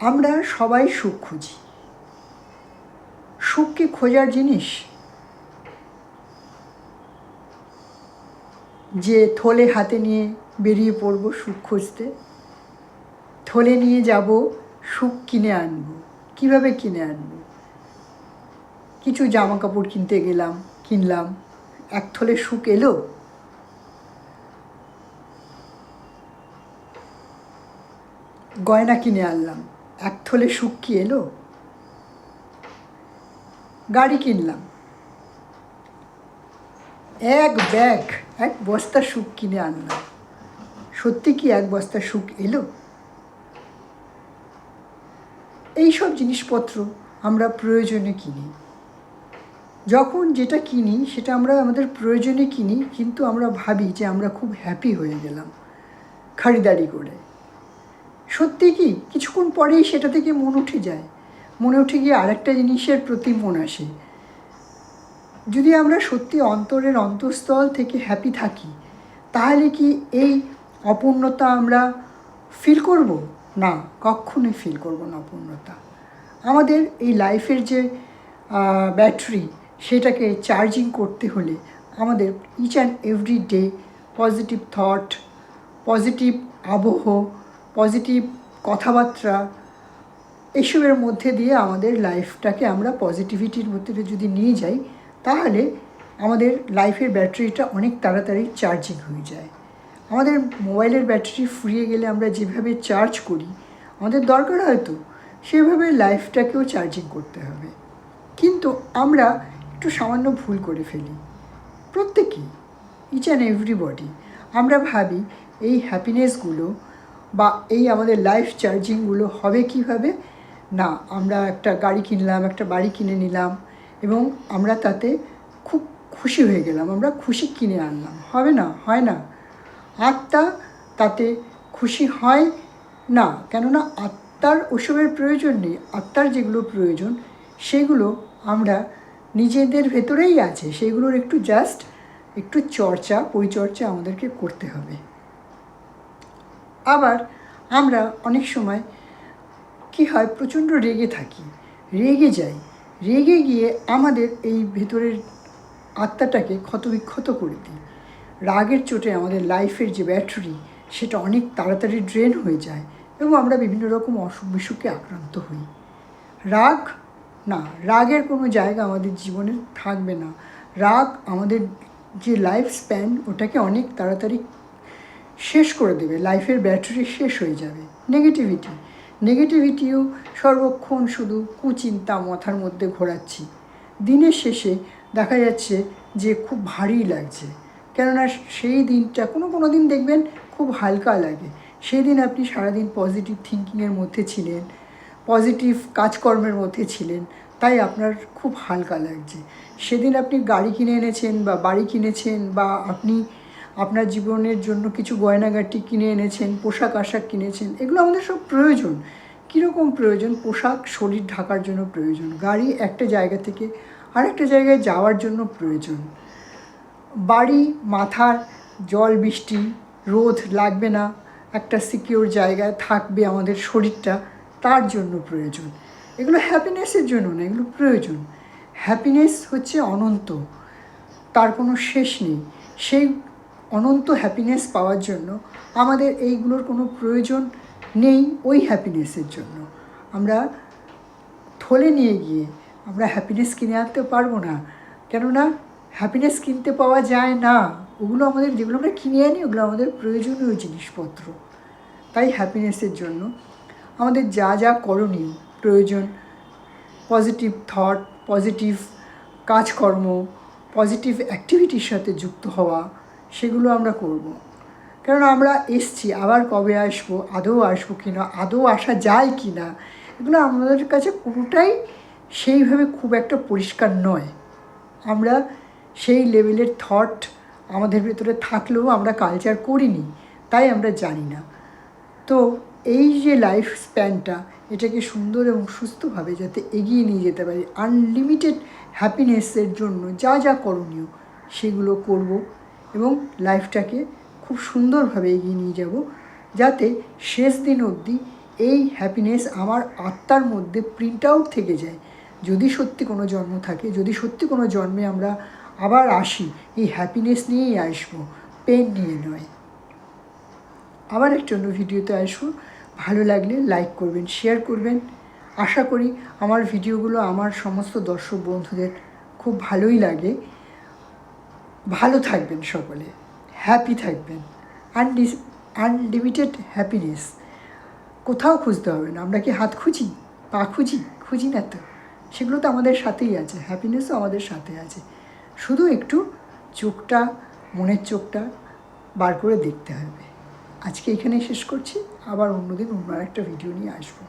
আমরা সবাই সুখ খুঁজি। সুখ কি খোঁজার জিনিস যে থলে হাতে নিয়ে বেরিয়ে পড়ব সুখ খুঁজতে? থলে নিয়ে যাব, সুখ কিনে আনবো। কিভাবে কিনে আনবো? কিছু জামা কাপড় কিনতে গেলাম, কিনলাম, এক থলে সুখ এলো? গয়না কিনে আনলাম, এক থলে সুখ কি এলো? গাড়ি কিনলাম, এক বস্তা সুখ কিনে আনলাম, সত্যি কি এক বস্তা সুখ এলো? এইসব জিনিসপত্র আমরা প্রয়োজনে কিনি। যখন যেটা কিনি সেটা আমরা আমাদের প্রয়োজনে কিনি, কিন্তু আমরা ভাবি যে আমরা খুব হ্যাপি হয়ে গেলাম খরিদারি করে। সত্যি কি কিছুক্ষণ পরেই সেটা থেকে মন উঠে যায়, মনে উঠে গিয়ে আরেকটা জিনিসের প্রতি মন আসে। যদি আমরা সত্যি অন্তরের অন্তঃস্থল থেকে হ্যাপি থাকি, তাহলে কি এই অপূর্ণতা আমরা ফিল করব? না, কখনোই ফিল করব না অপূর্ণতা। আমাদের এই লাইফের যে ব্যাটারি, সেটাকে চার্জিং করতে হলে আমাদের each and every day positive thought, positive আবহ, পজিটিভ কথাবার্তা, এসবের মধ্যে দিয়ে আমাদের লাইফটাকে আমরা পজিটিভিটির মধ্যে যদি নিয়ে যাই, তাহলে আমাদের লাইফের ব্যাটারিটা অনেক তাড়াতাড়ি চার্জিং হয়ে যায়। আমাদের মোবাইলের ব্যাটারি ফুরিয়ে গেলে আমরা যেভাবে চার্জ করি, আমাদের দরকার হয়তো সেভাবে লাইফটাকেও চার্জিং করতে হবে। কিন্তু আমরা একটু সামান্য ভুল করে ফেলি, প্রত্যেকেই, ইচ অ্যান্ড এভরিবডি। আমরা ভাবি এই হ্যাপিনেসগুলো বা এই আমাদের লাইফ চার্জিংগুলো হবে কীভাবে? না, আমরা একটা গাড়ি কিনলাম, একটা বাড়ি কিনে নিলাম এবং আমরা তাতে খুব খুশি হয়ে গেলাম, আমরা খুশি কিনে আনলাম। হবে না, হয় না। আত্মা তাতে খুশি হয় না, কেননা আত্মার ওসবের প্রয়োজন নেই। আত্মার যেগুলো প্রয়োজন সেগুলো আমরা নিজেদের ভেতরেই আছে, সেগুলোর একটু পরিচর্যা আমাদেরকে করতে হবে। আবার আমরা অনেক সময় কি হয়, প্রচণ্ড রেগে থাকি, রেগে যাই, রেগে গিয়ে আমাদের এই ভেতরের আত্মাটাকে ক্ষতবিক্ষত করে দিই। রাগের চোটে আমাদের লাইফের যে ব্যাটারি, সেটা অনেক তাড়াতাড়ি ড্রেন হয়ে যায় এবং আমরা বিভিন্ন রকম অসুখ বিসুখে আক্রান্ত হই। রাগের কোনো জায়গা আমাদের জীবনে থাকবে না। রাগ আমাদের যে লাইফ স্প্যান, ওটাকে অনেক তাড়াতাড়ি শেষ করে দেবে, লাইফের ব্যাটারি শেষ হয়ে যাবে। নেগেটিভিটিও সর্বক্ষণ শুধু কুচিন্তা মাথার মধ্যে ঘোরাচ্ছি। দিনের শেষে দেখা যাচ্ছে যে খুব ভারী লাগছে, কেননা সেই দিনটা কোনো দিন দেখবেন খুব হালকা লাগে। সেই দিন আপনি সারাদিন পজিটিভ থিঙ্কিংয়ের মধ্যে ছিলেন, পজিটিভ কাজকর্মের মধ্যে ছিলেন, তাই আপনার খুব হালকা লাগছে। সেদিন আপনি গাড়ি কিনে এনেছেন বা বাড়ি কিনেছেন, বা আপনি আপনার জীবনের জন্য কিছু গয়নাগাটি কিনে এনেছেন, পোশাক আশাক কিনেছেন। এগুলো আমাদের সব প্রয়োজন। কীরকম প্রয়োজন? পোশাক শরীর ঢাকার জন্য প্রয়োজন, গাড়ি একটা জায়গা থেকে আরেকটা জায়গায় যাওয়ার জন্য প্রয়োজন, বাড়ি মাথার জল বৃষ্টি রোদ লাগবে না, একটা সিকিউর জায়গায় থাকবে আমাদের শরীরটা, তার জন্য প্রয়োজন। এগুলো হ্যাপিনেসের জন্য না, এগুলো প্রয়োজন। হ্যাপিনেস হচ্ছে অনন্ত, তার কোনো শেষ নেই। সেই অনন্ত হ্যাপিনেস পাওয়ার জন্য আমাদের এইগুলোর কোনো প্রয়োজন নেই। ওই হ্যাপিনেসের জন্য আমরা থলে নিয়ে গিয়ে আমরা হ্যাপিনেস কিনে আনতে পারবো না, কেননা হ্যাপিনেস কিনতে পাওয়া যায় না। ওগুলো আমাদের, যেগুলো আমরা কিনে আনি, ওগুলো আমাদের প্রয়োজনীয় জিনিসপত্র। তাই হ্যাপিনেসের জন্য আমাদের যা যা করণীয় প্রয়োজন, পজিটিভ থট, পজিটিভ কাজকর্ম, পজিটিভ অ্যাক্টিভিটির সাথে যুক্ত হওয়া, সেগুলো আমরা করব। কারণ আমরা এসছি, আবার কবে আসবো, আদৌ আসবো কি না, আদৌ আসা যায় কি না, এগুলো আমাদের কাছে কোনোটাই সেইভাবে খুব একটা পরিষ্কার নয়। আমরা সেই লেভেলের থট আমাদের ভেতরে থাকলেও আমরা কালচার করিনি, তাই আমরা জানি না। তো এই যে লাইফ স্প্যানটা, এটাকে সুন্দর এবং সুস্থভাবে যাতে এগিয়ে নিয়ে যেতে পারি, আনলিমিটেড হ্যাপিনেসের জন্য যা যা করণীয় সেগুলো করব এবং লাইফটাকে খুব সুন্দরভাবে এগিয়ে নিয়ে যাব, যাতে শেষ দিন অবধি এই হ্যাপিনেস আমার আত্মার মধ্যে প্রিন্ট আউট থেকে যায়। যদি সত্যি কোনো জন্ম থাকে, যদি সত্যি কোনো জন্মে আমরা আবার আসি, এই হ্যাপিনেস নিয়েই আসবো, পেন নিয়ে নয়। আবার একটা অন্য ভিডিওতে আসবো। ভালো লাগলে লাইক করবেন, শেয়ার করবেন। আশা করি আমার ভিডিওগুলো আমার সমস্ত দর্শক বন্ধুদের খুব ভালোই লাগে। ভালো থাকবেন সকলে, হ্যাপি থাকবেন। আনলিমিটেড হ্যাপিনেস কোথাও খুঁজতে হবে না। আমরা কি হাত খুঁজি, পা খুঁজি? খুঁজি না তো। সেগুলো তো আমাদের সাথেই আছে, হ্যাপিনেসও আমাদের সাথে আছে। শুধু একটু চোখটা, মনের চোখটা বার করে দেখতে হবে। আজকে এখানেই শেষ করছি। আবার অন্যদিন অন্য একটা ভিডিও নিয়ে আসবো।